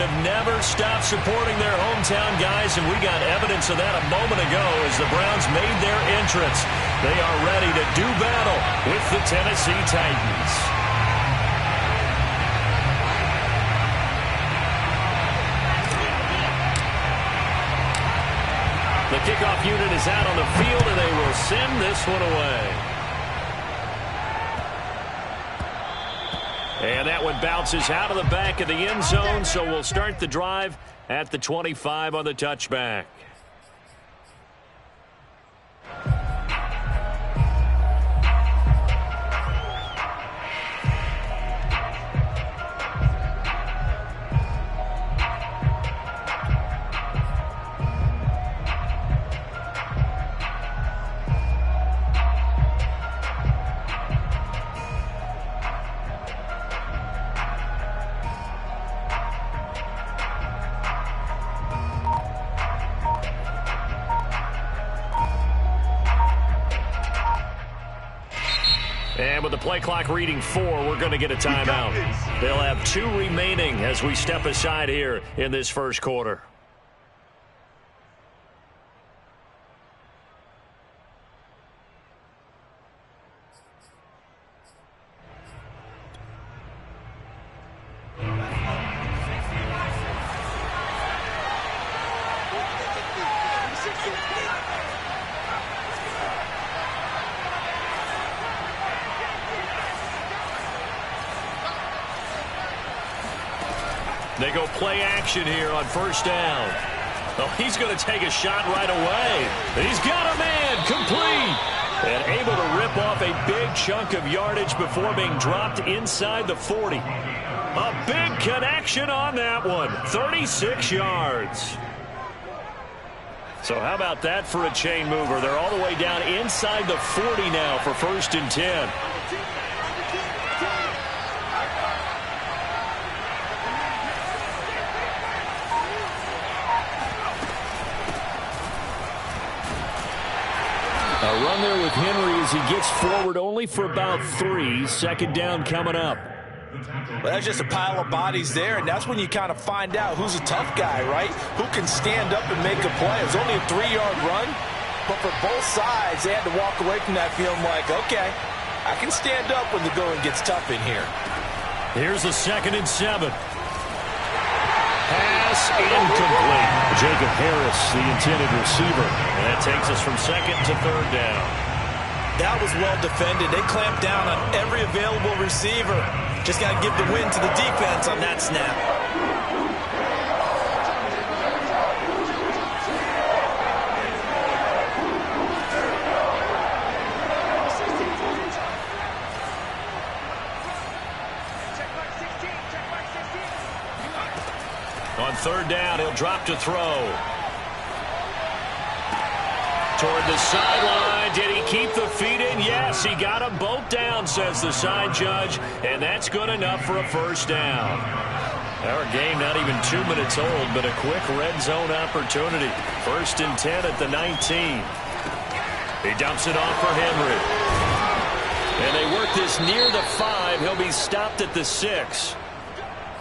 have never stopped supporting their hometown guys, and we got evidence of that a moment ago as the Browns made their entrance. They are ready to do battle with the Tennessee Titans. The kickoff unit is out on the field, and they will send this one away. And that one bounces out of the back of the end zone, so we'll start the drive at the 25 on the touchback. And with the play clock reading 4, we're going to get a timeout. They'll have 2 remaining as we step aside here in this first quarter. They go play action here on first down. Oh, he's going to take a shot right away. He's got a man, complete. And able to rip off a big chunk of yardage before being dropped inside the 40. A big connection on that one. 36 yards. So how about that for a chain mover? They're all the way down inside the 40 now for 1st and 10. A run there with Henry as he gets forward only for about 3. 2nd down coming up. Well, that's just a pile of bodies there, and that's when you kind of find out who's a tough guy, right? Who can stand up and make a play. It was only a 3-yard run, but for both sides, they had to walk away from that feeling like, okay, I can stand up when the going gets tough in here. Here's the 2nd and 7. Pass incomplete. Jacob Harris, the intended receiver. And that takes us from 2nd to 3rd down. That was well defended. They clamped down on every available receiver. Just got to give the win to the defense on that snap. On 3rd down, he'll drop to throw. Toward the sideline. Did he keep the feet in? Yes, he got them both down, says the side judge. And that's good enough for a 1st down. Our game not even 2 minutes old, but a quick red zone opportunity. 1st and 10 at the 19. He dumps it off for Henry. And they work this near the 5. He'll be stopped at the 6.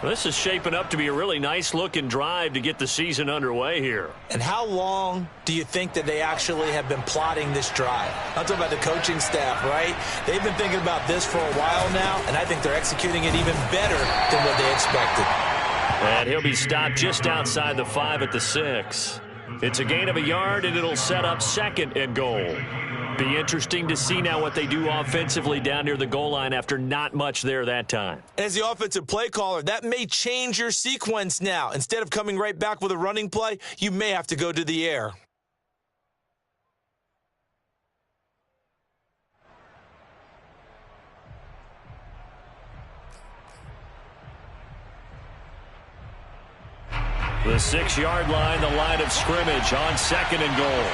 This is shaping up to be a really nice-looking drive to get the season underway here. And how long do you think that they actually have been plotting this drive? I'm talking about the coaching staff, right? They've been thinking about this for a while now, and I think they're executing it even better than what they expected. And he'll be stopped just outside the 5 at the 6. It's a gain of a yard, and it'll set up 2nd and goal. Be interesting to see now what they do offensively down near the goal line after not much there that time. As the offensive play caller, that may change your sequence now. Instead of coming right back with a running play, you may have to go to the air. The 6-yard line, the line of scrimmage on 2nd and goal.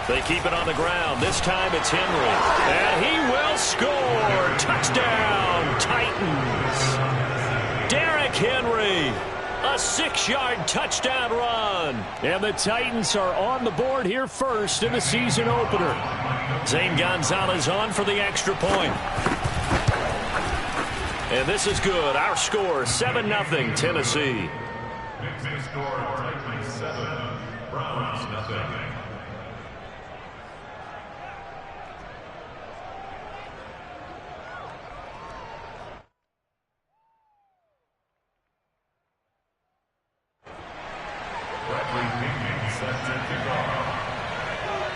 They keep it on the ground. This time it's Henry. And he will score. Touchdown, Titans. Derrick Henry. A 6-yard touchdown run. And the Titans are on the board here first in the season opener. Zane Gonzalez on for the extra point. And this is good. Our score, 7-0 Tennessee. Score, Titans 7, Browns 0.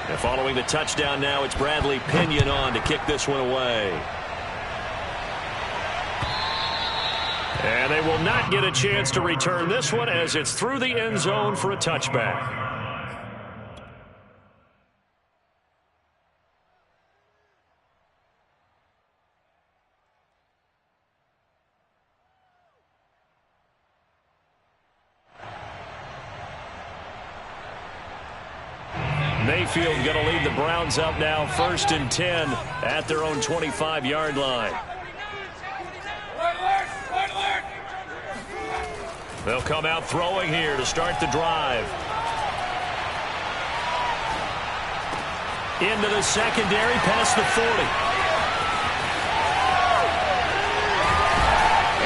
And following the touchdown now, it's Bradley Pinion on to kick this one away. And they will not get a chance to return this one as it's through the end zone for a touchback. Mayfield going to lead the Browns up now, 1st and 10 at their own 25-yard line. They'll come out throwing here to start the drive. Into the secondary, past the 40.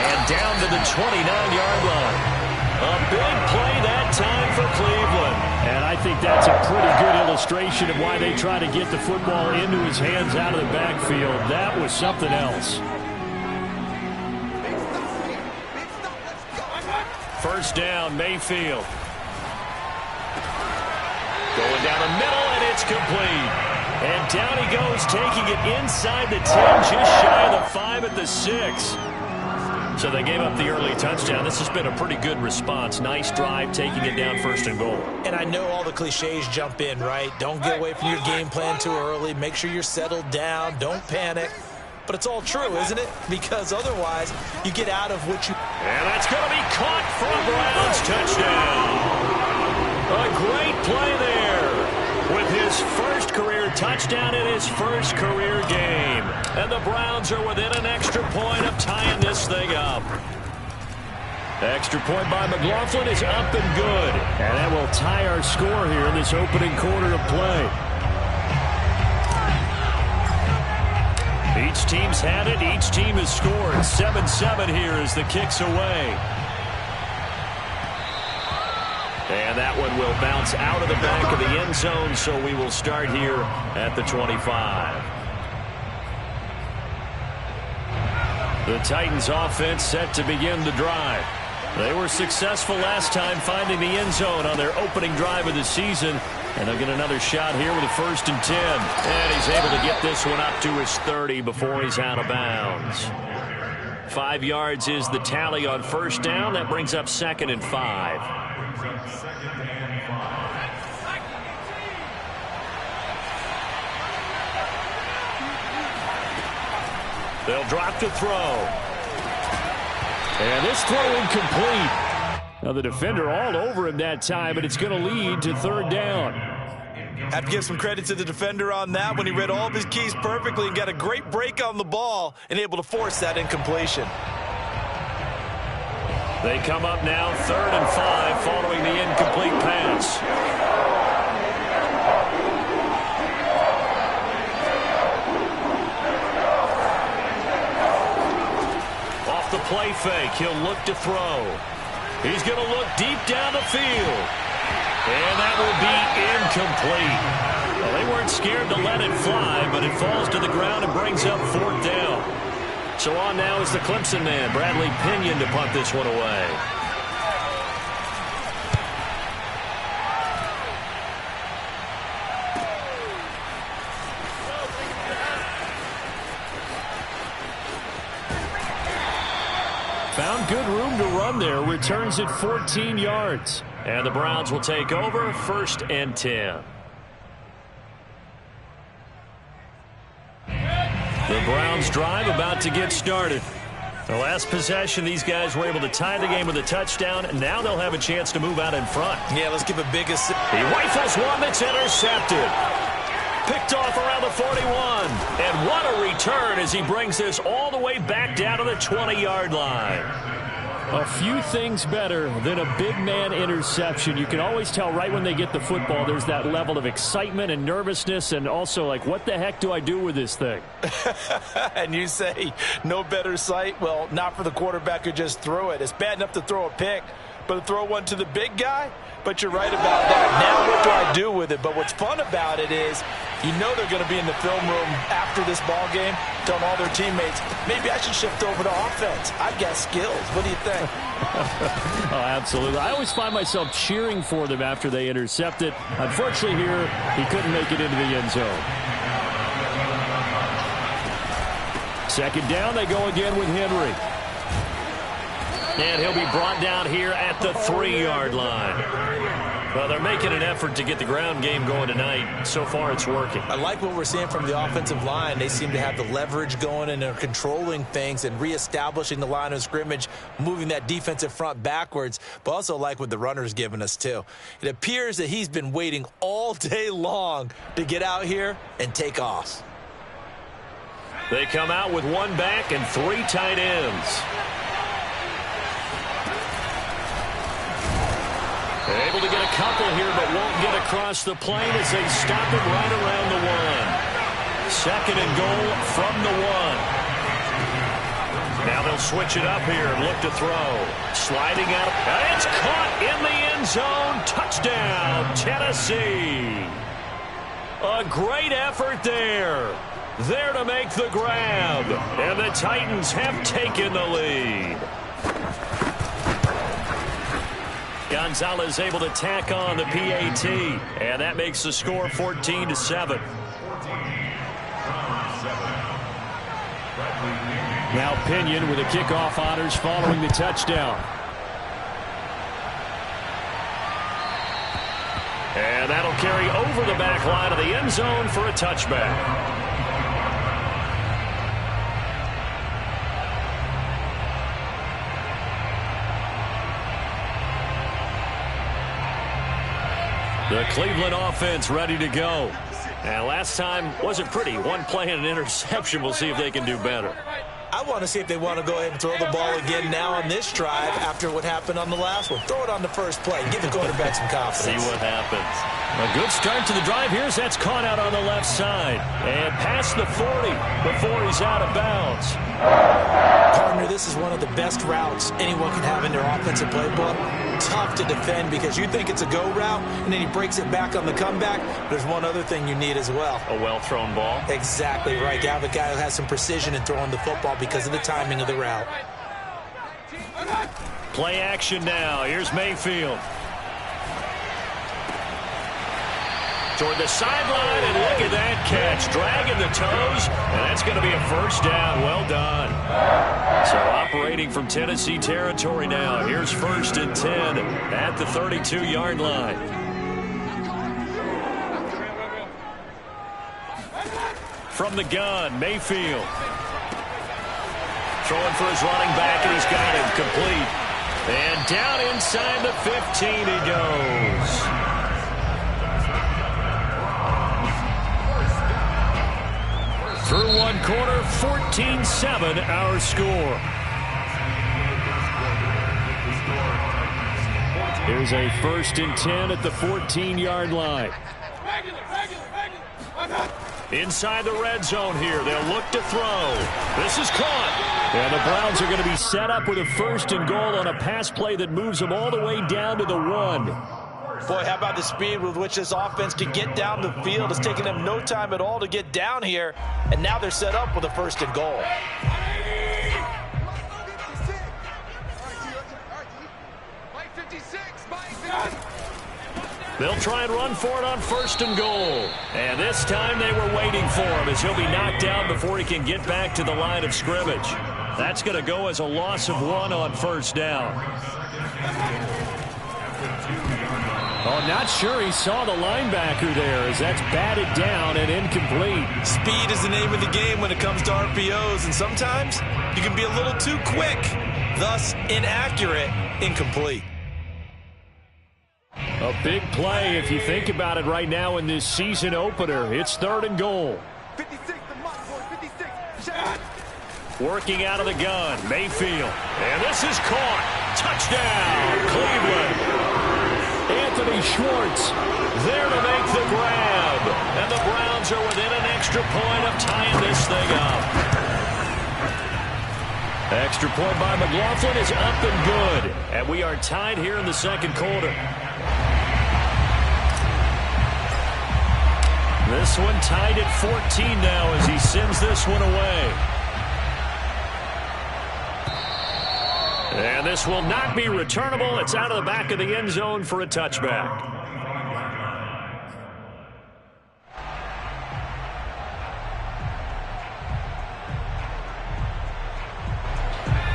And down to the 29-yard line. A big play that time for Cleveland. And I think that's a pretty good illustration of why they try to get the football into his hands out of the backfield. That was something else. 1st down, Mayfield. Going down the middle, and it's complete. And down he goes, taking it inside the 10, just shy of the 5 at the 6. So they gave up the early touchdown. This has been a pretty good response. Nice drive, taking it down 1st and goal. And I know all the cliches jump in, right? Don't get away from your game plan too early. Make sure you're settled down. Don't panic. But it's all true, isn't it? Because otherwise, you get out of what you... And that's going to be caught for a Browns touchdown. A great play there with his first career touchdown in his first career game. And the Browns are within an extra point of tying this thing up. Extra point by McLaughlin is up and good. And that will tie our score here in this opening quarter of play. Each team's had it. Each team has scored. 7-7 here as the kick's away. And that one will bounce out of the back of the end zone, so we will start here at the 25. The Titans offense set to begin the drive. They were successful last time finding the end zone on their opening drive of the season. And they'll get another shot here with a 1st and 10. And he's able to get this one up to his 30 before he's out of bounds. 5 yards is the tally on 1st down. That brings up 2nd and 5. They'll drop to throw. And this throw incomplete. Now the defender all over him that time, but it's going to lead to 3rd down. Have to give some credit to the defender on that when he read all of his keys perfectly and got a great break on the ball and able to force that incompletion. They come up now 3rd and 5 following the incomplete pass. Off the play fake, he'll look to throw. He's going to look deep down the field. And that will be incomplete. Well, they weren't scared to let it fly, but it falls to the ground and brings up 4th down. So on now is the Clemson man, Bradley Pinion, to punt this one away. Found good room to run there. Returns it 14 yards. And the Browns will take over 1st and 10. The Browns drive about to get started. The last possession, these guys were able to tie the game with a touchdown, and now they'll have a chance to move out in front. Yeah, let's give a big assist. He rifles one that's intercepted. Picked off around the 41. And what a return as he brings this all the way back down to the 20-yard line. A few things better than a big man interception. You can always tell right when they get the football, there's that level of excitement and nervousness, and also like, what the heck do I do with this thing? And you say no better sight? Well, not for the quarterback who just threw it. It's bad enough to throw a pick, but to throw one to the big guy? But you're right about that. Now what do I do with it? But what's fun about it is you know they're going to be in the film room after this ball game telling all their teammates, maybe I should shift over to offense. I've got skills. What do you think? Oh, absolutely. I always find myself cheering for them after they intercept it. Unfortunately here, he couldn't make it into the end zone. Second down, they go again with Henry. And he'll be brought down here at the 3-yard line. Well, they're making an effort to get the ground game going tonight. So far, it's working. I like what we're seeing from the offensive line. They seem to have the leverage going, and they're controlling things and reestablishing the line of scrimmage, moving that defensive front backwards, but also like what the runner's giving us, too. It appears that he's been waiting all day long to get out here and take off. They come out with one back and 3 tight ends. Able to get a couple here, but won't get across the plane as they stop him right around the 1. Second and goal from the 1. Now they'll switch it up here and look to throw. Sliding out. And it's caught in the end zone. Touchdown, Tennessee. A great effort there. There to make the grab. And the Titans have taken the lead. Gonzalez able to tack on the PAT, and that makes the score 14-7. Now Pinion with the kickoff honors following the touchdown. And that'll carry over the back line of the end zone for a touchback. The Cleveland offense ready to go. And last time wasn't pretty. One play and an interception. We'll see if they can do better. I want to see if they want to go ahead and throw the ball again now on this drive after what happened on the last one. Throw it on the first play. Give the quarterback some confidence. See what happens. A good start to the drive. Here's that's caught out on the left side. And past the 40 before he's out of bounds. Partner, this is one of the best routes anyone can have in their offensive playbook. Tough to defend because you think it's a go route, and then he breaks it back on the comeback. There's one other thing you need as well. A well-thrown ball. Exactly right. You have a guy who has some precision in throwing the football because of the timing of the route. Play action now. Here's Mayfield. Toward the sideline, and look at that catch. Dragging the toes, and that's going to be a first down. Well done. So operating from Tennessee territory now. Here's 1st and 10 at the 32-yard line. From the gun, Mayfield. Throwing for his running back, and he's got him complete. And down inside the 15 he goes. Through one quarter, 14-7 our score. Here's a 1st and 10 at the 14-yard line. Inside the red zone here. They'll look to throw. This is caught. And the Browns are going to be set up with a 1st and goal on a pass play that moves them all the way down to the 1. Boy, how about the speed with which this offense can get down the field? It's taking them no time at all to get down here, and now they're set up with a 1st and goal. They'll try and run for it on 1st and goal. And this time they were waiting for him as he'll be knocked down before he can get back to the line of scrimmage. That's going to go as a loss of 1 on 1st down. Oh, not sure he saw the linebacker there as that's batted down and incomplete. Speed is the name of the game when it comes to RPOs, and sometimes you can be a little too quick, thus inaccurate, incomplete. A big play if you think about it right now in this season opener. It's 3rd and goal. 56, Working out of the gun, Mayfield. And this is caught. Touchdown, Cleveland. Anthony Schwartz there to make the grab. And the Browns are within an extra point of tying this thing up. Extra point by McLaughlin is up and good. And we are tied here in the second quarter. This one tied at 14 now as he sends this one away. And this will not be returnable. It's out of the back of the end zone for a touchback.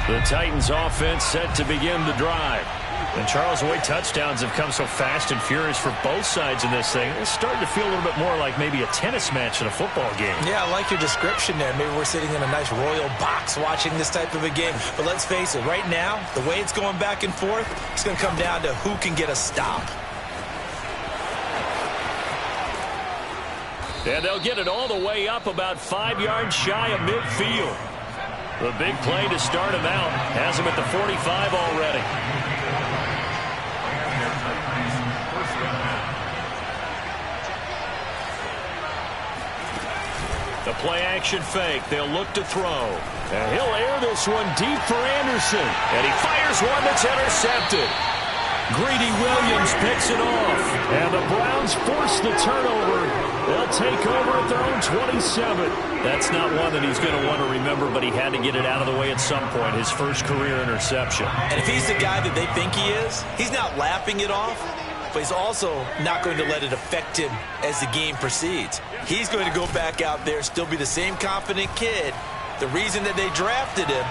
The Titans offense set to begin the drive. And Charles, the way touchdowns have come so fast and furious for both sides in this thing, it's starting to feel a little bit more like maybe a tennis match in a football game. Yeah, I like your description there. Maybe we're sitting in a nice royal box watching this type of a game. But let's face it, right now, the way it's going back and forth, it's going to come down to who can get a stop. And they'll get it all the way up about 5 yards shy of midfield. The big play to start him out has him at the 45 already. The play-action fake. They'll look to throw. And he'll air this one deep for Anderson. And he fires one that's intercepted. Greedy Williams picks it off. And the Browns force the turnover. They'll take over at their own 27. That's not one that he's going to want to remember, but he had to get it out of the way at some point. His first career interception. And if he's the guy that they think he is, he's not laughing it off. But he's also not going to let it affect him as the game proceeds. He's going to go back out there, still be the same confident kid, the reason that they drafted him,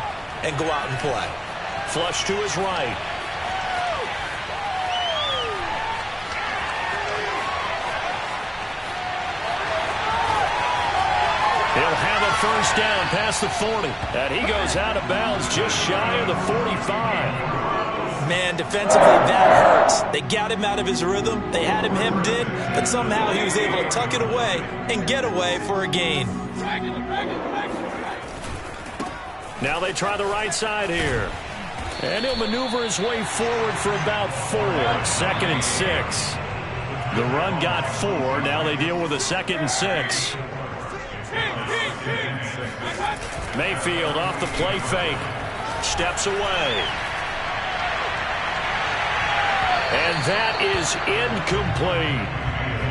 and go out and play. Flush to his right. He'll have a first down past the 40. And he goes out of bounds just shy of the 45. Man, defensively, that hurts. They got him out of his rhythm. They had him hemmed in, but somehow he was able to tuck it away and get away for a gain. Now they try the right side here. And he'll maneuver his way forward for about 4. 2nd and 6. The run got 4. Now they deal with a 2nd and 6. Mayfield off the play fake. Steps away. And that is incomplete.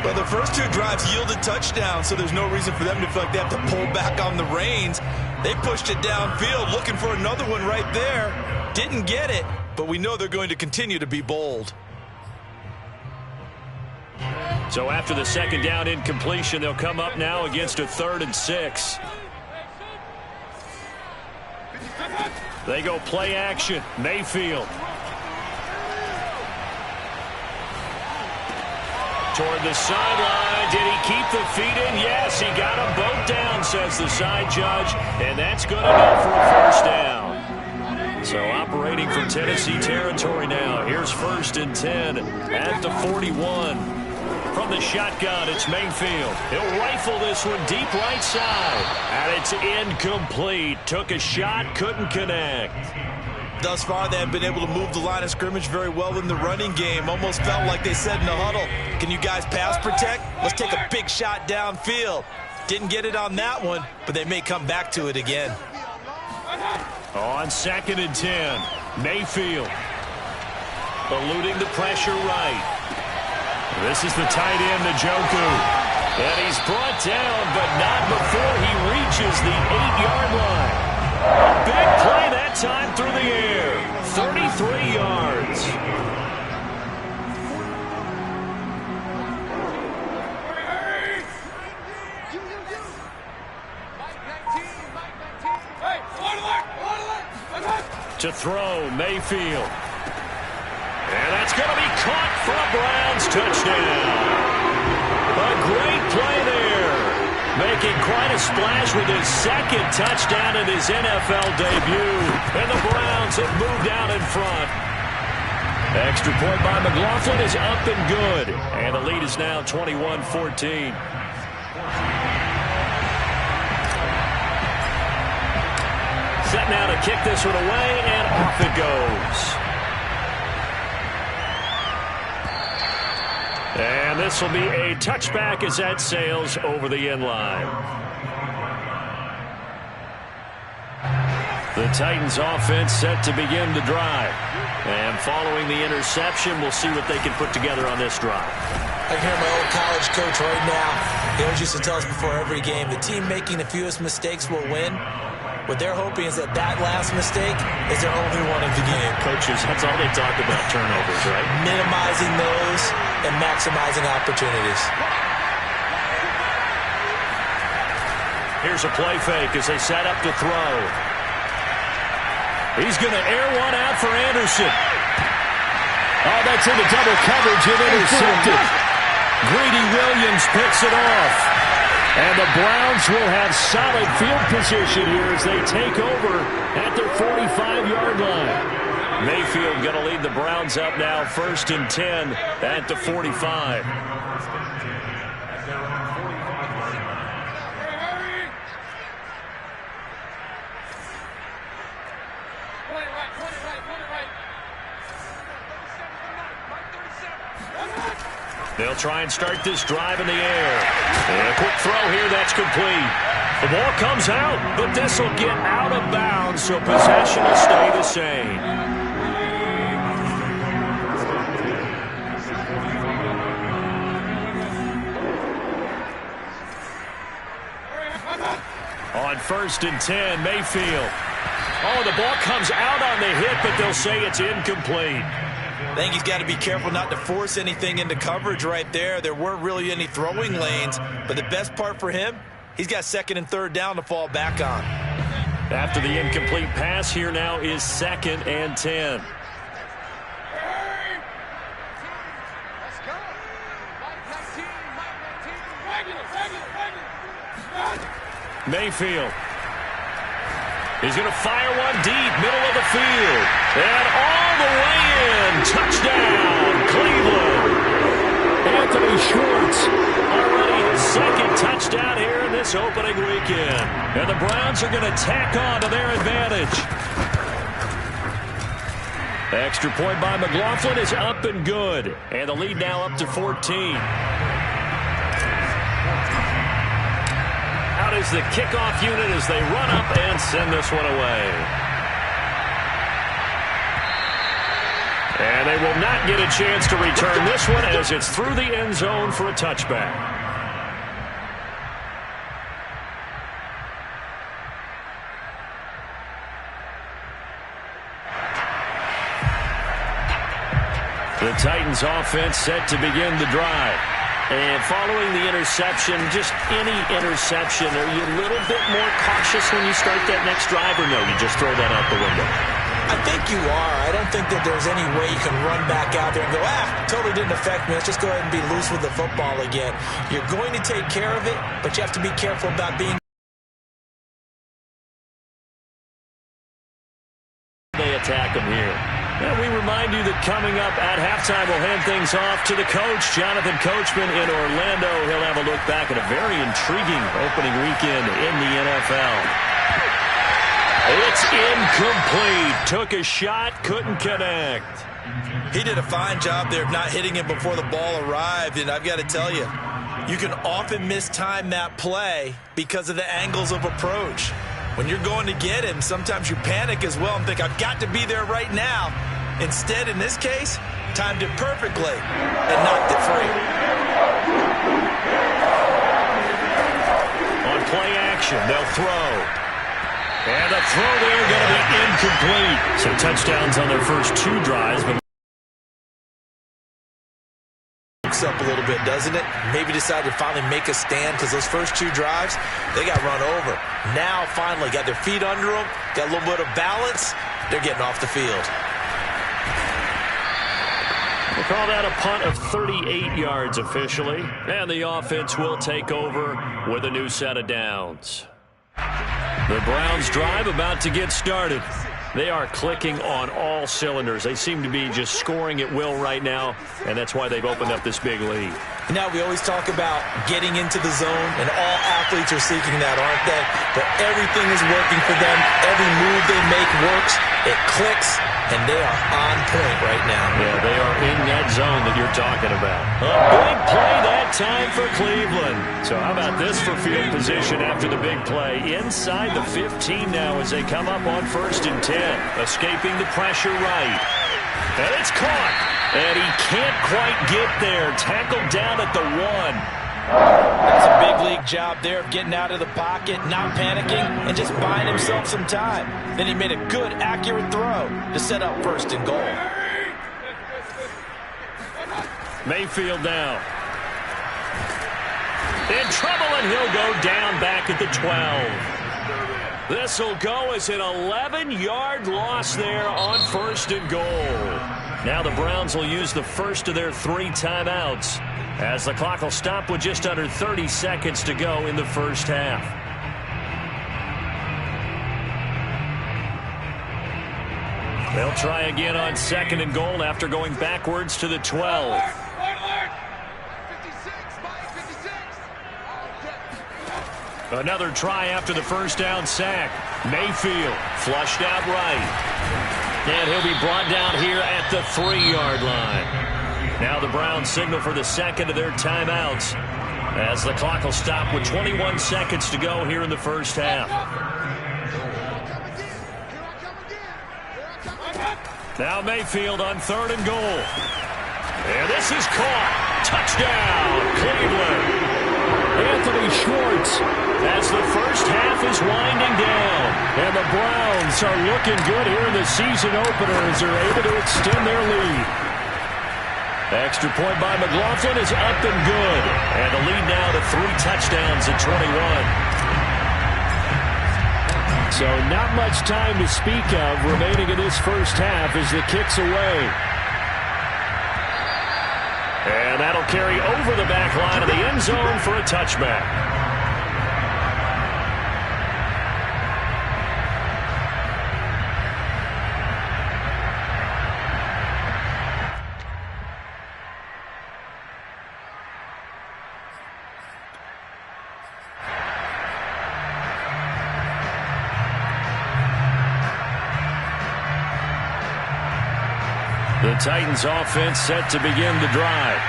Well, the first 2 drives yielded touchdowns, so there's no reason for them to feel like they have to pull back on the reins. They pushed it downfield, looking for another one right there. Didn't get it, but we know they're going to continue to be bold. So after the 2nd down incompletion, they'll come up now against a 3rd and 6. They go play action. Mayfield. Toward the sideline. Did he keep the feet in? Yes, he got them both down, says the side judge. And that's good enough for a first down. So operating from Tennessee territory now. Here's 1st and 10 at the 41. From the shotgun, it's Mayfield. He'll rifle this one deep right side. And it's incomplete. Took a shot, couldn't connect. Thus far, they have been able to move the line of scrimmage very well in the running game. Almost felt like they said in the huddle, can you guys pass protect? Let's take a big shot downfield. Didn't get it on that one, but they may come back to it again. On 2nd and 10, Mayfield. Eluding the pressure right. This is the tight end, Njoku. And he's brought down, but not before he reaches the 8-yard line. A big play that time through the air. 33 yards. To throw, Mayfield. And that's going to be caught for a Browns touchdown. A great play there. Making quite a splash with his 2nd touchdown in his NFL debut. And the Browns have moved out in front. Extra point by McLaughlin is up and good. And the lead is now 21-14. Set now to kick this one away, and off it goes. And this will be a touchback as that sails over the end line. The Titans offense set to begin the drive. And following the interception, we'll see what they can put together on this drive. I can hear my old college coach right now. He always used to tell us before every game, the team making the fewest mistakes will win. What they're hoping is that last mistake is their only one of the game. Coaches, that's all they talk about, turnovers, right? Minimizing those and maximizing opportunities. Here's a play fake as they set up to throw. He's going to air one out for Anderson. Oh, that's into double coverage and intercepted. Greedy Williams picks it off. And the Browns will have solid field position here as they take over at their 45-yard line. Mayfield going to lead the Browns up now, 1st and 10 at the 45. They'll try and start this drive in the air. And a quick throw here, that's complete. The ball comes out, but this will get out of bounds, so possession will stay the same. On 1st and 10, Mayfield. Oh, the ball comes out on the hit, but they'll say it's incomplete. I think he's got to be careful not to force anything into coverage right there. There weren't really any throwing lanes, but the best part for him, he's got 2nd and 3rd down to fall back on. After the incomplete pass, here now is 2nd and 10. Mayfield. He's going to fire one deep, middle of the field. And all the way in. Touchdown, Cleveland. Anthony Schwartz. Already his 2nd touchdown here in this opening weekend. And the Browns are going to tack on to their advantage. Extra point by McLaughlin is up and good. And the lead now up to 14. Out is the kickoff unit as they run up and send this one away. And they will not get a chance to return this one as it's through the end zone for a touchback. The Titans offense set to begin the drive. And following the interception, just any interception, are you a little bit more cautious when you start that next drive, or no, you just throw that out the window? I think you are. I don't think that there's any way you can run back out there and go, totally didn't affect me. Let's just go ahead and be loose with the football again. You're going to take care of it, but you have to be careful about being. They attack them here. And we remind you that coming up at halftime, we'll hand things off to the coach, Jonathan Coachman in Orlando. He'll have a look back at a very intriguing opening weekend in the NFL. It's incomplete. Took a shot, couldn't connect. He did a fine job there of not hitting him before the ball arrived, and I've got to tell you, you can often mistime that play because of the angles of approach. When you're going to get him, sometimes you panic as well and think, I've got to be there right now. Instead, in this case, timed it perfectly and knocked it free. On play action, they'll throw. And the throw there going to be incomplete. So touchdowns on their first 2 drives, but Up a little bit, doesn't it? Maybe decided to finally make a stand because those first 2 drives, they got run over. Now, finally, got their feet under them, got a little bit of balance. They're getting off the field. We'll call that a punt of 38 yards officially. And the offense will take over with a new set of downs. The Browns drive about to get started. They are clicking on all cylinders. They seem to be just scoring at will right now, and that's why they've opened up this big lead. Now, we always talk about getting into the zone, and all athletes are seeking that, aren't they? But everything is working for them. Every move they make works. It clicks, and they are on point right now. Yeah, they are in that zone that you're talking about. A big play that time for Cleveland. So how about this for field position after the big play? Inside the 15 now as they come up on 1st and 10. Escaping the pressure right. And it's caught. And he can't quite get there. Tackled down at the 1. That's a big league job there of getting out of the pocket, not panicking, and just buying himself some time. Then he made a good, accurate throw to set up 1st and goal. Mayfield now. In trouble, and he'll go down back at the 12. This will go as an 11-yard loss there on 1st and goal. Now the Browns will use the first of their 3 timeouts, as the clock will stop with just under 30 seconds to go in the first half. They'll try again on 2nd and goal after going backwards to the 12. Another try after the first down sack. Mayfield flushed out right. And he'll be brought down here at the 3-yard line. Now the Browns signal for the second of their timeouts, as the clock will stop with 21 seconds to go here in the first half. Now Mayfield on 3rd and goal. And this is caught. Touchdown, Cleveland. Anthony Schwartz, as the first half is winding down. And the Browns are looking good here in the season opener as they're able to extend their lead. Extra point by McLaughlin is up and good. And the lead now to 3 touchdowns at 21. So not much time to speak of remaining in this first half as the kick's away. And that'll carry over the back line of the end zone for a touchback. The Titans offense set to begin the drive.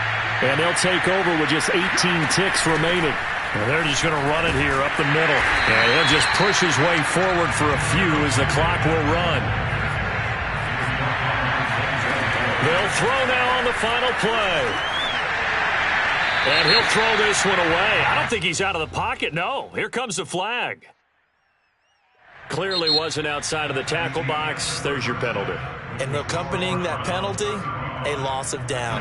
And they'll take over with just 18 ticks remaining. And they're just going to run it here up the middle. And he'll just push his way forward for a few as the clock will run. They'll throw now on the final play. And he'll throw this one away. I don't think he's out of the pocket. No, here comes the flag. Clearly wasn't outside of the tackle box. There's your penalty. And accompanying that penalty, a loss of down.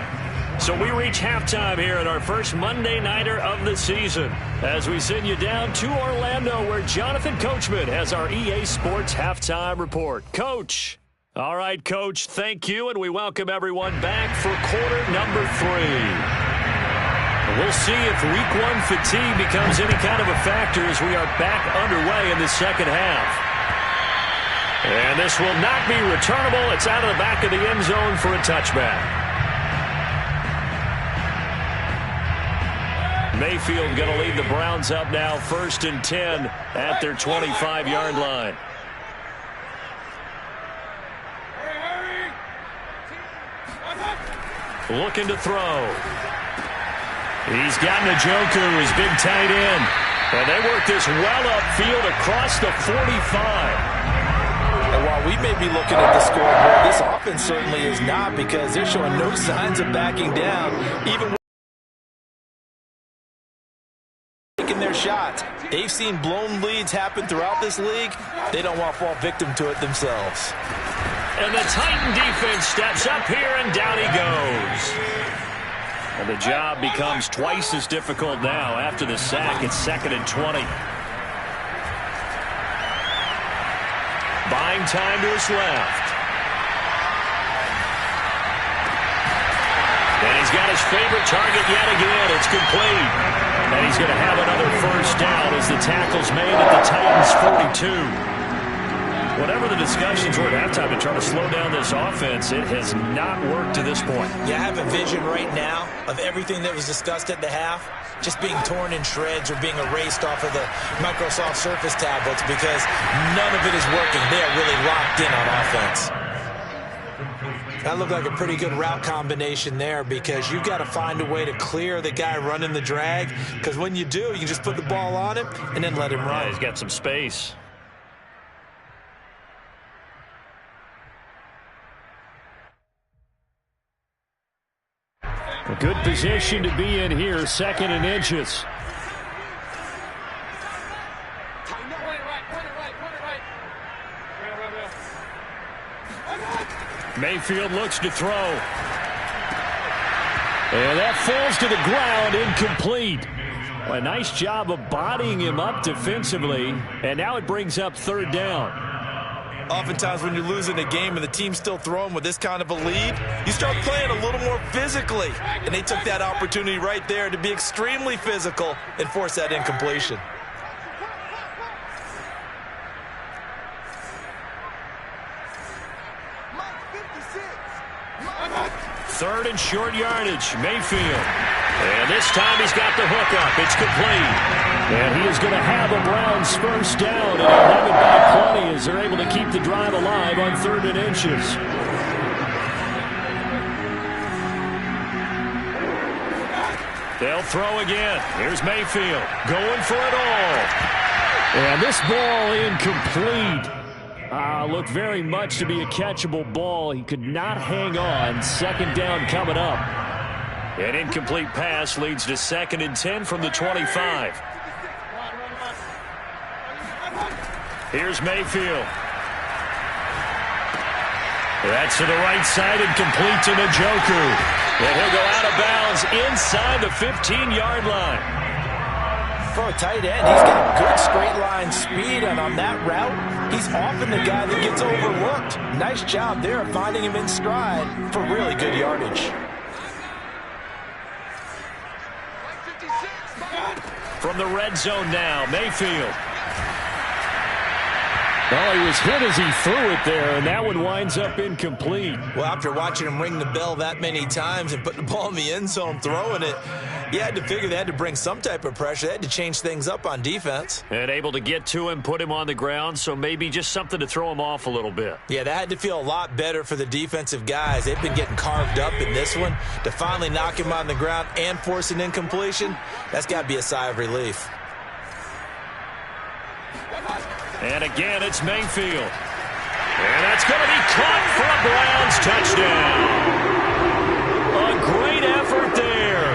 So we reach halftime here at our first Monday Nighter of the season as we send you down to Orlando where Jonathan Coachman has our EA Sports Halftime Report. Coach. All right, Coach, thank you, and we welcome everyone back for quarter number 3. We'll see if Week 1 fatigue becomes any kind of a factor as we are back underway in the second half. And this will not be returnable. It's out of the back of the end zone for a touchback. Mayfield going to lead the Browns up now, 1st and 10 at their 25-yard line. Looking to throw. He's got Njoku, his big tight end. And they work this well upfield across the 45. And while we may be looking at the scoreboard, this offense certainly is not, because they're showing no signs of backing down, even taking their shots. They've seen blown leads happen throughout this league. They don't want to fall victim to it themselves. And the Titan defense steps up here, and down he goes. And the job becomes twice as difficult now after the sack. It's 2nd and 20. Buying time to his left. And he's got his favorite target yet again. It's complete. And he's going to have another first down as the tackle's made at the Titans' 42. Whatever the discussions were at halftime to try to slow down this offense, it has not worked to this point. Yeah, I have a vision right now of everything that was discussed at the half just being torn in shreds or being erased off of the Microsoft Surface tablets, because none of it is working. They are really locked in on offense. That looked like a pretty good route combination there because you've got to find a way to clear the guy running the drag, because when you do, you can just put the ball on him and then let him run. Yeah, he's got some space. A good position to be in here, 2nd and inches. Mayfield looks to throw. And that falls to the ground, incomplete. A nice job of bodying him up defensively. And now it brings up 3rd down. Oftentimes when you're losing a game and the team's still throwing with this kind of a lead, you start playing a little more physically. And they took that opportunity right there to be extremely physical and force that incompletion. Third and short yardage, Mayfield. And this time he's got the hook up. It's complete. And he is going to have a Browns first down. And he'll have it by plenty as they're able to keep the drive alive on 3rd and inches. They'll throw again. Here's Mayfield going for it all. And this ball incomplete. Looked very much to be a catchable ball. He could not hang on. 2nd down coming up. An incomplete pass leads to 2nd and 10 from the 25. Here's Mayfield. That's to the right side and complete to Njoku. And he'll go out of bounds inside the 15-yard line. For a tight end, he's got good straight line speed, and on that route, he's often the guy that gets overlooked. Nice job there of finding him in stride for really good yardage. From the red zone now, Mayfield. Well, he was hit as he threw it there, and that one winds up incomplete. Well, after watching him ring the bell that many times and put the ball in the end zone throwing it, you had to figure they had to bring some type of pressure. They had to change things up on defense. And able to get to him, put him on the ground, so maybe just something to throw him off a little bit. Yeah, that had to feel a lot better for the defensive guys. They've been getting carved up in this one. To finally knock him on the ground and force an incompletion, that's got to be a sigh of relief. And again, it's Mayfield. And that's going to be caught for a Browns touchdown. A great effort there.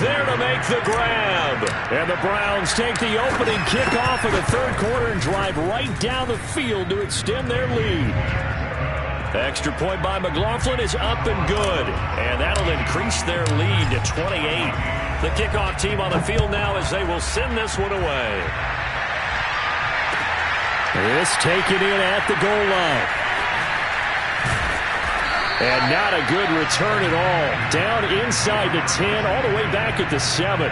There to make the grab. And the Browns take the opening kickoff of the 3rd quarter and drive right down the field to extend their lead. Extra point by McLaughlin is up and good. And that'll increase their lead to 28. The kickoff team on the field now as they will send this one away. This taken in at the goal line. And not a good return at all. Down inside the 10, all the way back at the 7.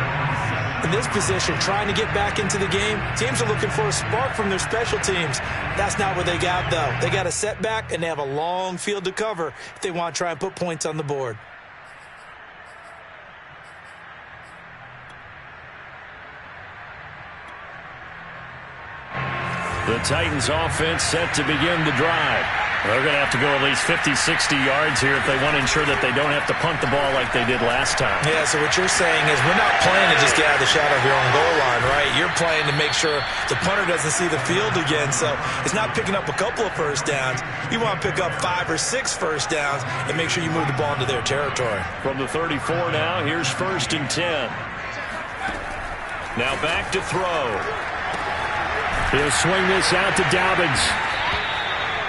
In this position, trying to get back into the game, teams are looking for a spark from their special teams. That's not what they got, though. They got a setback, and they have a long field to cover if they want to try and put points on the board. The Titans offense set to begin the drive. They're going to have to go at least 50, 60 yards here if they want to ensure that they don't have to punt the ball like they did last time. Yeah, so what you're saying is we're not playing to just get out of the shadow of your own goal line, right? You're playing to make sure the punter doesn't see the field again. So it's not picking up a couple of first downs. You want to pick up 5 or 6 first downs and make sure you move the ball into their territory. From the 34 now, here's 1st and 10. Now back to throw. He'll swing this out to Dobbins.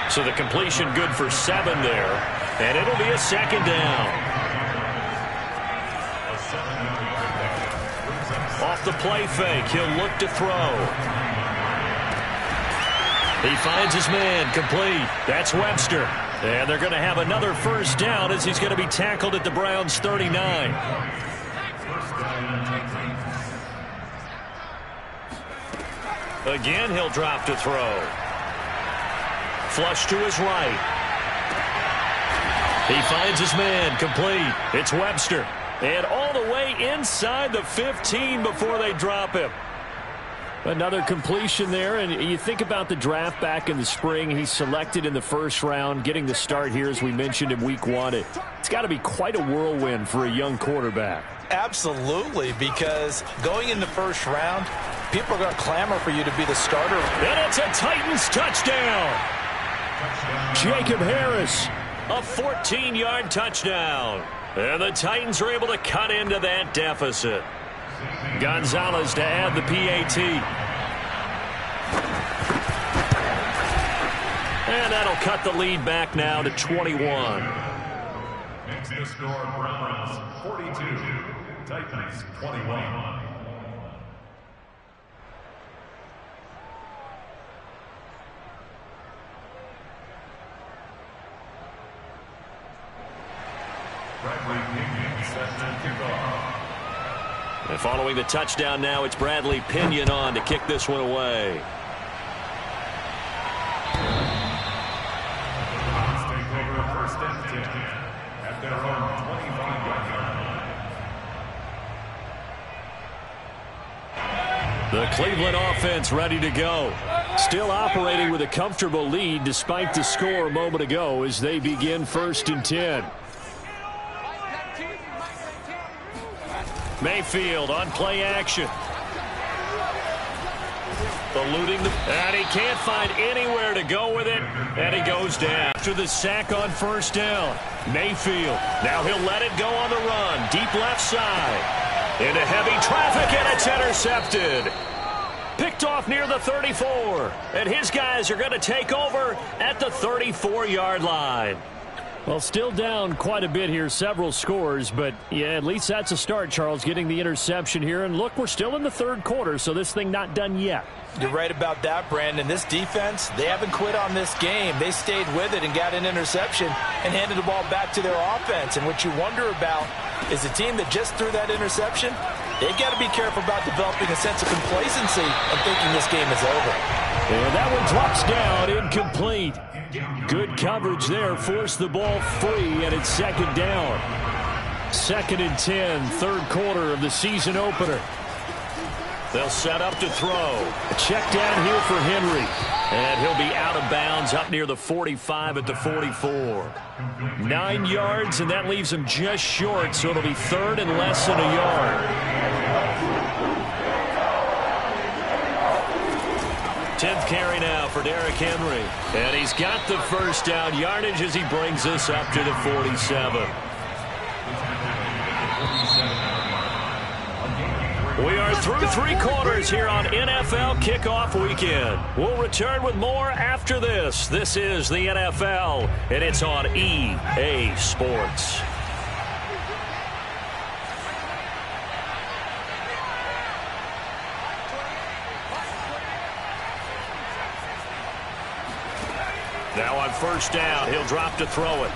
So the completion good for 7 there. And it'll be a 2nd down. Off the play fake, he'll look to throw. He finds his man, complete. That's Webster. And they're going to have another first down as he's going to be tackled at the Browns' 39. Again, he'll drop to throw. Flush to his right. He finds his man, complete. It's Webster. And all the way inside the 15 before they drop him. Another completion there, and you think about the draft back in the spring. He's selected in the first round, getting the start here, as we mentioned in week 1. It's got to be quite a whirlwind for a young quarterback. Absolutely, because going in the first round, people are going to clamor for you to be the starter. And it's a Titans touchdown. Jacob Harris. A 14-yard touchdown. And the Titans are able to cut into that deficit. Gonzalez to add the PAT. And that'll cut the lead back now to 21. Makes the score Browns 42, Titans 21. Bradley Pinion set to kick off. And following the touchdown now, it's Bradley Pinion on to kick this one away. Browns take over first and 10 at their own 25-yard line. The Cleveland offense ready to go. Still operating with a comfortable lead despite the score a moment ago as they begin first and 10. Mayfield on play action. Eluding and he can't find anywhere to go with it, and he goes down. After the sack on first down, Mayfield. Now he'll let it go on the run. Deep left side. Into heavy traffic, and it's intercepted. Picked off near the 34. And his guys are going to take over at the 34-yard line. Well, still down quite a bit here, several scores, but yeah, at least that's a start, Charles, getting the interception here. And look, we're still in the third quarter, so this thing not done yet. You're right about that, Brandon. This defense, they haven't quit on this game. They stayed with it and got an interception and handed the ball back to their offense. And what you wonder about is a team that just threw that interception, they've got to be careful about developing a sense of complacency and thinking this game is over. And that one drops down, incomplete. Good coverage there, forced the ball free, and it's second down. Second and 10, third quarter of the season opener. They'll set up to throw. A check down here for Henry. And he'll be out of bounds up near the 45 at the 44. 9 yards, and that leaves him just short, so it'll be third and less than a yard. 10th carry now for Derrick Henry. And he's got the first down yardage as he brings us up to the 47. We are through three quarters here on NFL Kickoff Weekend. We'll return with more after this. This is the NFL, and it's on EA Sports. Now on first down, he'll drop to throw it.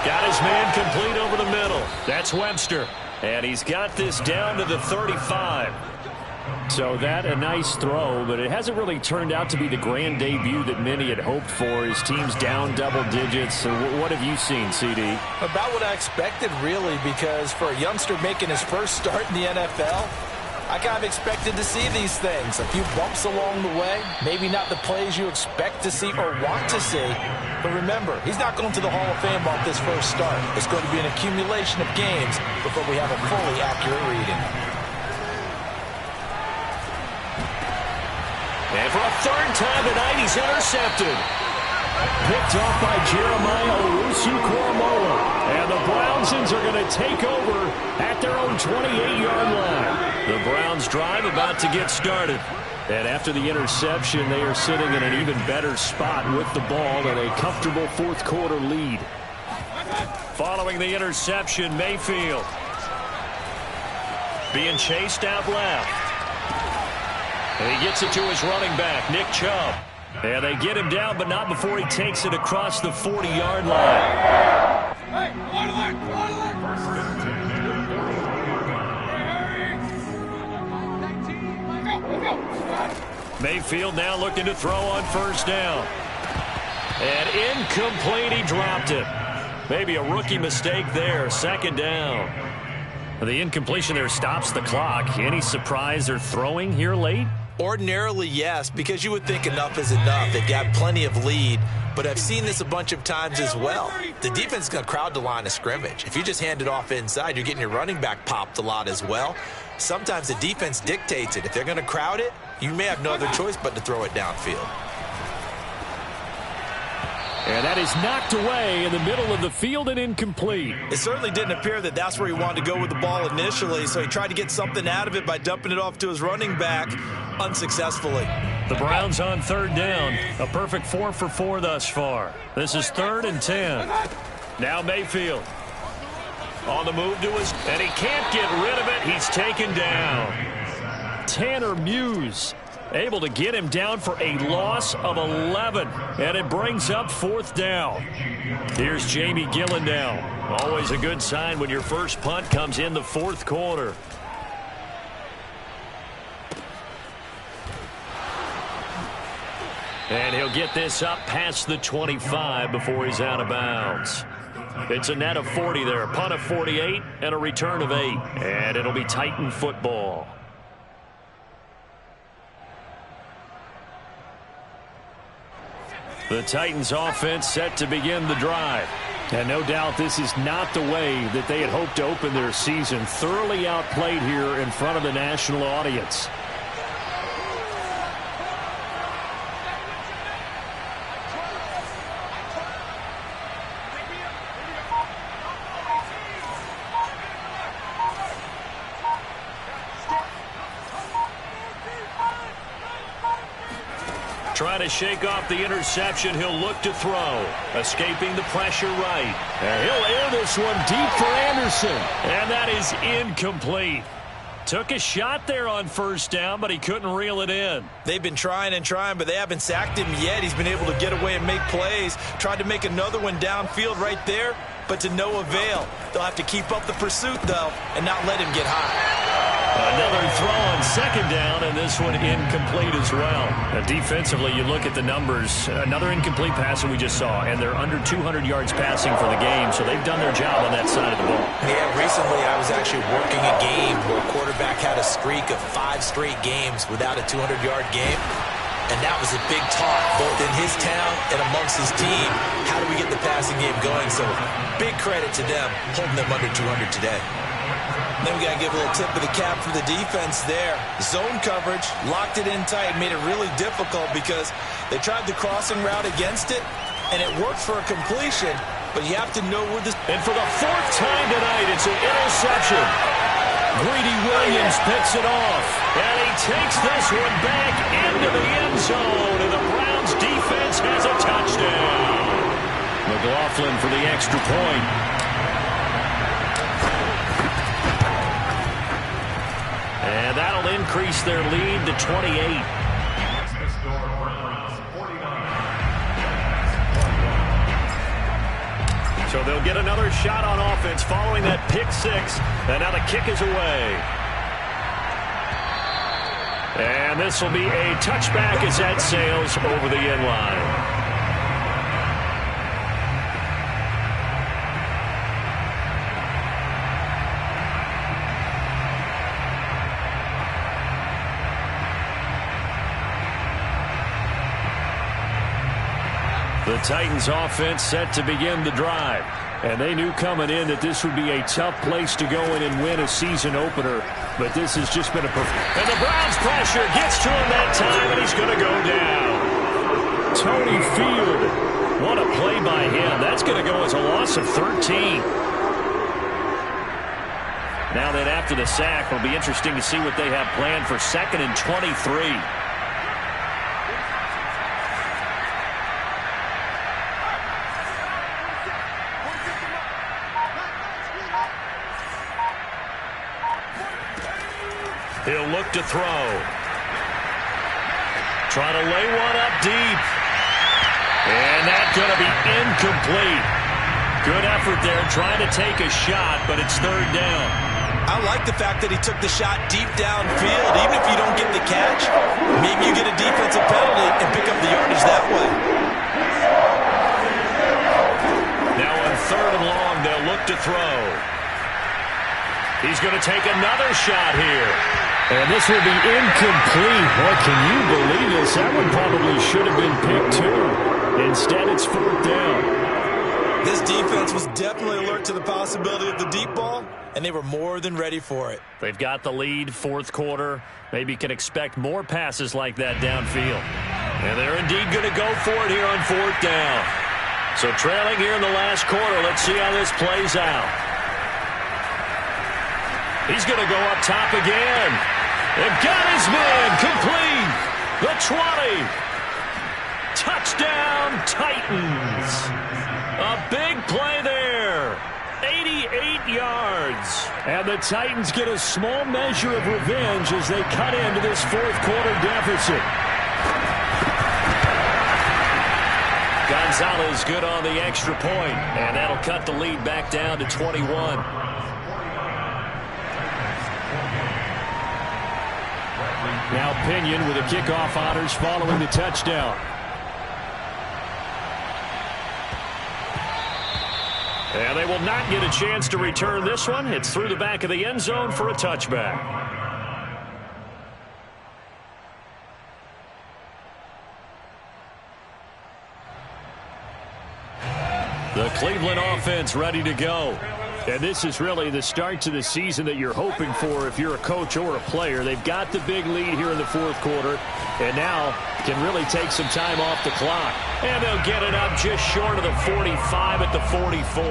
Got his man complete over the middle. That's Webster. And he's got this down to the 35. So that a nice throw, but it hasn't really turned out to be the grand debut that many had hoped for. His team's down double digits. So what have you seen, CD? About what I expected, really, because for a youngster making his first start in the NFL, I kind of expected to see these things. A few bumps along the way, maybe not the plays you expect to see or want to see. But remember, he's not going to the Hall of Fame off this first start. It's going to be an accumulation of games before we have a fully accurate reading. And for a third time tonight, he's intercepted. Picked off by Jeremiah Owusu-Koramoah. And the Brownsons are going to take over at their own 28-yard line. The Browns drive about to get started. And after the interception, they are sitting in an even better spot with the ball and a comfortable fourth quarter lead. Following the interception, Mayfield being chased out left. And he gets it to his running back, Nick Chubb. And they get him down, but not before he takes it across the 40-yard line. Mayfield now looking to throw on first down. And incomplete, he dropped it. Maybe a rookie mistake there, second down. The incompletion there stops the clock. Any surprise they're throwing here late? Ordinarily, yes, because you would think enough is enough. They've got plenty of lead, but I've seen this a bunch of times as well. The defense is going to crowd the line of scrimmage. If you just hand it off inside, you're getting your running back popped a lot as well. Sometimes the defense dictates it. If they're going to crowd it, you may have no other choice but to throw it downfield. And that is knocked away in the middle of the field and incomplete. It certainly didn't appear that that's where he wanted to go with the ball initially, so he tried to get something out of it by dumping it off to his running back unsuccessfully. The Browns on third down. A perfect 4 for 4 thus far. This is 3rd and 10. Now Mayfield. On the move to his, and he can't get rid of it. He's taken down. Tanner Muse able to get him down for a loss of 11. And it brings up 4th down. Here's Jamie Gillendow. Always a good sign when your first punt comes in the 4th quarter. And he'll get this up past the 25 before he's out of bounds. It's a net of 40 there. Punt of 48 and a return of 8. And it'll be Titan football. The Titans offense set to begin the drive. And no doubt this is not the way that they had hoped to open their season. Thoroughly outplayed here in front of the national audience. Trying to shake off the interception. He'll look to throw. Escaping the pressure right. And he'll air this one deep for Anderson. And that is incomplete. Took a shot there on first down, but he couldn't reel it in. They've been trying and trying, but they haven't sacked him yet. He's been able to get away and make plays. Tried to make another one downfield right there, but to no avail. They'll have to keep up the pursuit, though, and not let him get high. Another throw on second down, and this one incomplete as well. Now, defensively, you look at the numbers. Another incomplete pass that we just saw, and they're under 200 yards passing for the game, so they've done their job on that side of the ball. Yeah, recently I was actually working a game where a quarterback had a streak of 5 straight games without a 200-yard game, and that was a big talk, both in his town and amongst his team. How do we get the passing game going? So big credit to them, holding them under 200 today. Then we got to give a little tip of the cap for the defense there. Zone coverage, locked it in tight, made it really difficult because they tried the crossing route against it, and it worked for a completion, but you have to know where this... And for the 4th time tonight, it's an interception. Greedy Williams picks it off, and he takes this one back into the end zone, and the Browns defense has a touchdown. McLaughlin for the extra point. And that'll increase their lead to 28. So they'll get another shot on offense following that pick 6. And now the kick is away. And this will be a touchback as that sails over the end line. The Titans offense set to begin the drive. And they knew coming in that this would be a tough place to go in and win a season opener. But this has just been a perfect... And the Browns pressure gets to him that time, and he's going to go down. Tony Field. What a play by him. That's going to go as a loss of 13. Now that after the sack, it'll be interesting to see what they have planned for 2nd and 23. He'll look to throw. Trying to lay one up deep. And that's going to be incomplete. Good effort there trying to take a shot, but it's 3rd down. I like the fact that he took the shot deep downfield. Even if you don't get the catch, maybe you get a defensive penalty and pick up the yardage that way. Now on 3rd and long, they'll look to throw. He's going to take another shot here. And this will be incomplete. Boy, can you believe this? That one probably should have been picked too. Instead, it's fourth down. This defense was definitely alert to the possibility of the deep ball, and they were more than ready for it. They've got the lead, fourth quarter. Maybe can expect more passes like that downfield. And they're indeed going to go for it here on fourth down. So trailing here in the last quarter. Let's see how this plays out. He's going to go up top again. And got his man complete. The 20. Touchdown, Titans. A big play there. 88 yards. And the Titans get a small measure of revenge as they cut into this fourth quarter deficit. Gonzalez good on the extra point, and that'll cut the lead back down to 21. Now Pinion with the kickoff honors following the touchdown. And they will not get a chance to return this one. It's through the back of the end zone for a touchback. The Cleveland offense ready to go. And this is really the start to the season that you're hoping for if you're a coach or a player. They've got the big lead here in the fourth quarter, and now can really take some time off the clock. And they'll get it up just short of the 45 at the 44.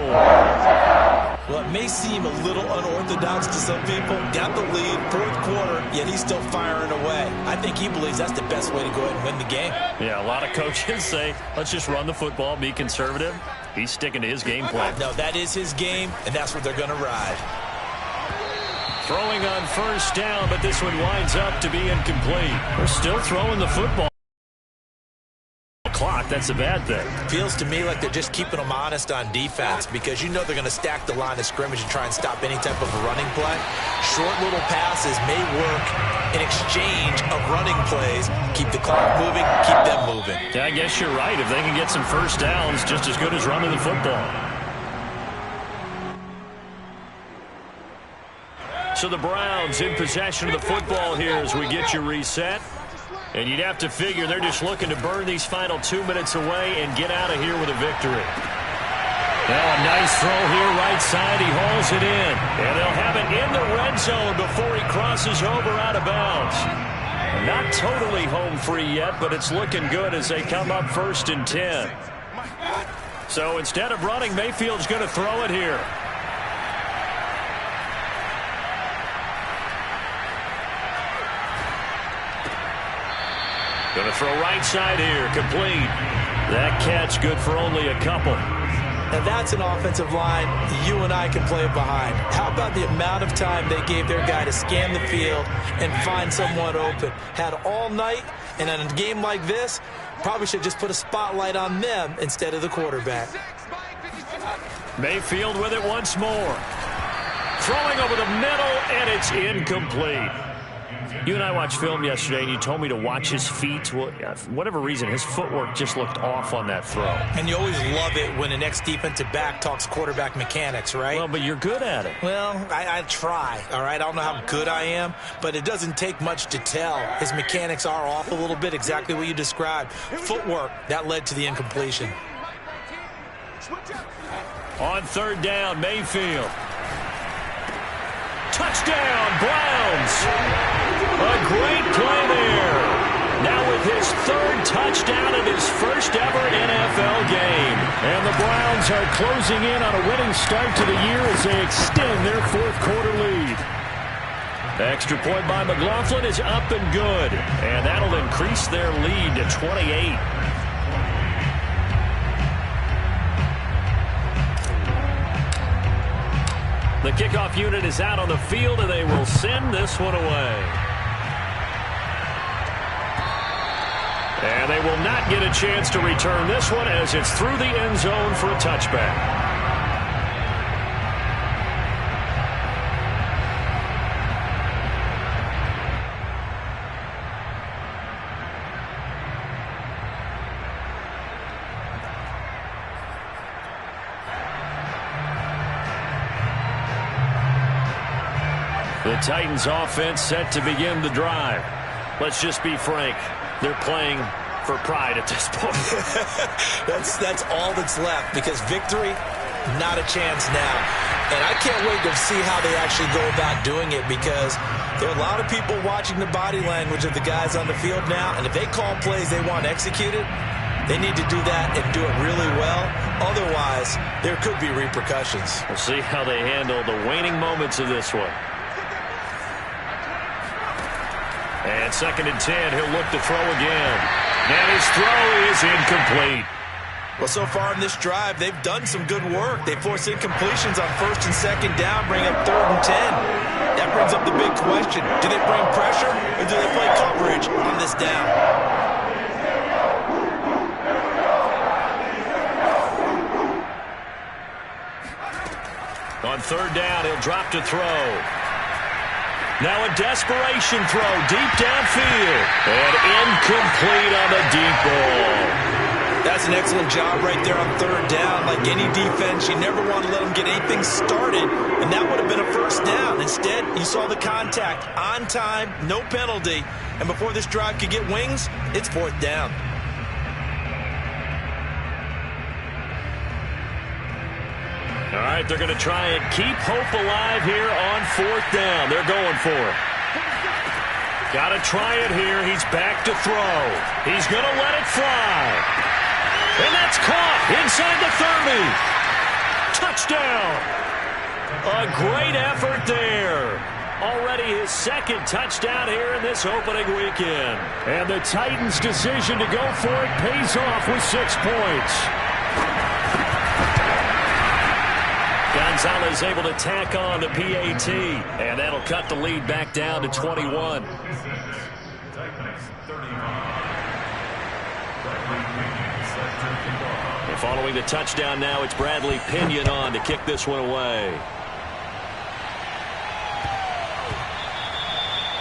Well, it may seem a little unorthodox to some people. Got the lead, fourth quarter, yet he's still firing away. I think he believes that's the best way to go ahead and win the game. Yeah, a lot of coaches say, let's just run the football, be conservative. He's sticking to his game plan. No, that is his game, and that's what they're going to ride. Throwing on first down, but this one winds up to be incomplete. They're still throwing the football. Clock, that's a bad thing. Feels to me like they're just keeping them honest on defense because you know they're going to stack the line of scrimmage and try and stop any type of a running play. Short little passes may work in exchange of running plays. Keep the clock moving, keep them moving. Yeah, I guess you're right. If they can get some first downs, just as good as running the football. So the Browns in possession of the football here as we get you reset. And you'd have to figure they're just looking to burn these final 2 minutes away and get out of here with a victory. Now a nice throw here right side. He hauls it in. And they'll have it in the red zone before he crosses over out of bounds. Not totally home free yet, but it's looking good as they come up 1st and 10. So instead of running, Mayfield's going to throw it here. Going to throw right side here, complete. That catch good for only a couple. And that's an offensive line you and I can play behind. How about the amount of time they gave their guy to scan the field and find someone open? Had all night, and in a game like this, probably should just put a spotlight on them instead of the quarterback. Mayfield with it once more. Throwing over the middle, and it's incomplete. You and I watched film yesterday, and you told me to watch his feet. Well, for whatever reason, his footwork just looked off on that throw. And you always love it when an ex-defensive back talks quarterback mechanics, right? Well, but you're good at it. Well, I try, all right? I don't know how good I am, but it doesn't take much to tell. His mechanics are off a little bit, exactly what you described. Footwork, that led to the incompletion. On 3rd down, Mayfield. Touchdown, Browns. A great play there. Now with his 3rd touchdown of his first ever NFL game. And the Browns are closing in on a winning start to the year as they extend their 4th quarter lead. Extra point by McLaughlin is up and good. And that'll increase their lead to 28. The kickoff unit is out on the field, and they will send this one away. And they will not get a chance to return this one as it's through the end zone for a touchback. The Titans offense set to begin the drive. Let's just be frank. They're playing for pride at this point. That's all that's left, because victory, not a chance now. And I can't wait to see how they actually go about doing it, because there are a lot of people watching the body language of the guys on the field now, and if they call plays they want executed, they need to do that and do it really well. Otherwise, there could be repercussions. We'll see how they handle the waning moments of this one. And 2nd and 10, he'll look to throw again. And his throw is incomplete. Well, so far in this drive, they've done some good work. They force incompletions on 1st and 2nd down, bring up 3rd and 10. That brings up the big question. Do they bring pressure, or do they play coverage on this down? On 3rd down, he'll drop to throw. Now a desperation throw deep downfield. And incomplete on the deep ball. That's an excellent job right there on 3rd down. Like any defense, you never want to let them get anything started, and that would have been a 1st down. Instead, you saw the contact on time, no penalty, and before this drive could get wings, it's 4th down. All right, they're going to try and keep hope alive here on 4th down. They're going for it. Got to try it here. He's back to throw. He's going to let it fly. And that's caught inside the 30. Touchdown. A great effort there. Already his 2nd touchdown here in this opening weekend. And the Titans' decision to go for it pays off with 6 points. Gonzalez able to tack on the PAT, and that'll cut the lead back down to 21. And following the touchdown now, it's Bradley Pinion on to kick this one away.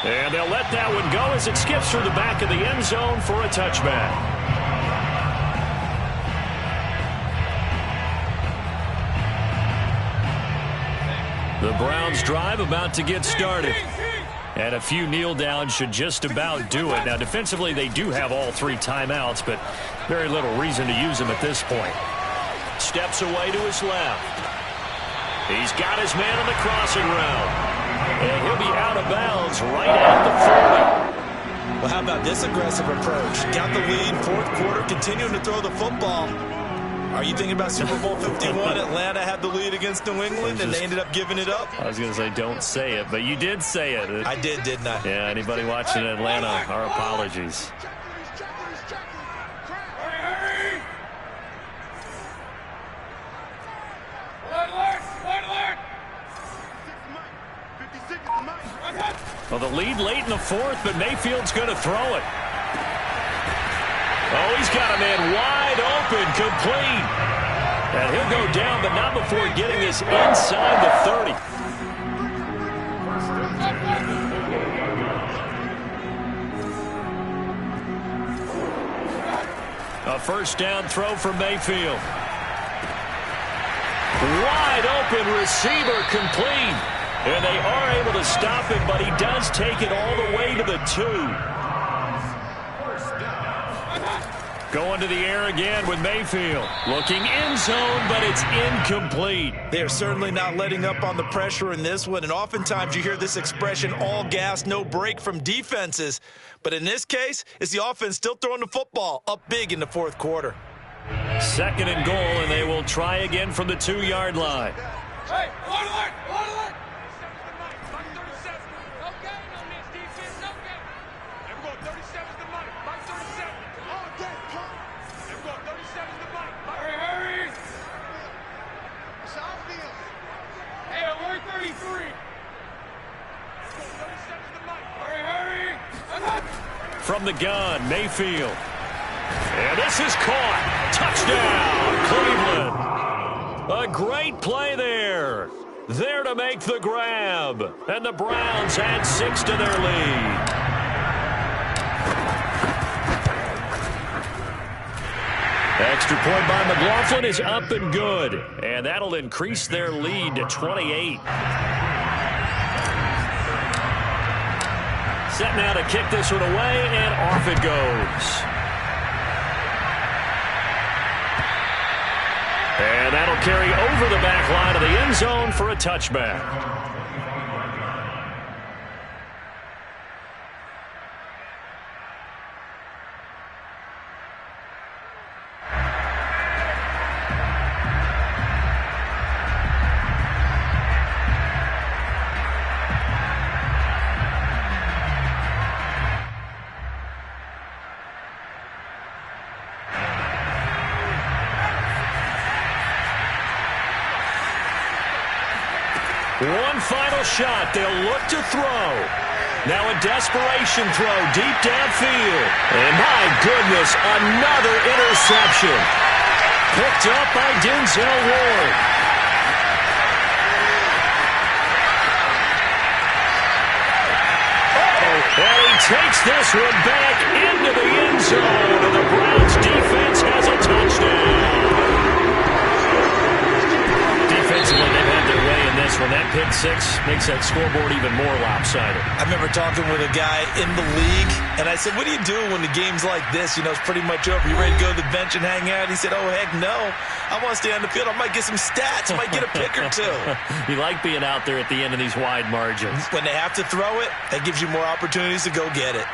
And they'll let that one go as it skips through the back of the end zone for a touchback. The Browns drive about to get started. And a few kneel downs should just about do it. Now, defensively, they do have all 3 timeouts, but very little reason to use them at this point. Steps away to his left. He's got his man on the crossing route. And he'll be out of bounds right at the 40. Well, how about this aggressive approach? Got the lead, 4th quarter, continuing to throw the football. Are you thinking about Super Bowl 51? Atlanta had the lead against New England, and they ended up giving it up? I was going to say, don't say it, but you did say it. I did, didn't I? Yeah, anybody watching Atlanta, our apologies. Well, the lead late in the 4th, but Mayfield's going to throw it. Oh, he's got a man wide open, complete. And he'll go down, but not before getting this inside the 30. A 1st down throw for Mayfield. Wide open receiver, complete. And they are able to stop him, but he does take it all the way to the 2. Going to the air again with Mayfield. Looking end zone, but it's incomplete. They are certainly not letting up on the pressure in this one, and oftentimes you hear this expression, all gas, no break, from defenses. But in this case, it's the offense still throwing the football up big in the 4th quarter. 2nd and goal, and they will try again from the 2-yard line. Hey, line. From the gun, Mayfield. And this is caught. Touchdown, Cleveland. A great play there. There to make the grab. And the Browns add 6 to their lead. Extra point by McLaughlin is up and good. And that'll increase their lead to 28. set now to kick this one away, and off it goes. And that'll carry over the back line of the end zone for a touchback. One final shot. They'll look to throw. Now a desperation throw deep downfield. And my goodness, another interception. Picked up by Denzel Ward. And he takes this one back into the end zone. And the Browns defense has a touchdown. Defensively, they've had their way in this one. That pick six makes that scoreboard even more lopsided. I remember talking with a guy in the league, and I said, what do you do when the game's like this? You know, it's pretty much over. You ready to go to the bench and hang out? He said, oh, heck no. I want to stay on the field. I might get some stats. I might get a pick or two. You like being out there at the end of these wide margins. When they have to throw it, that gives you more opportunities to go get it.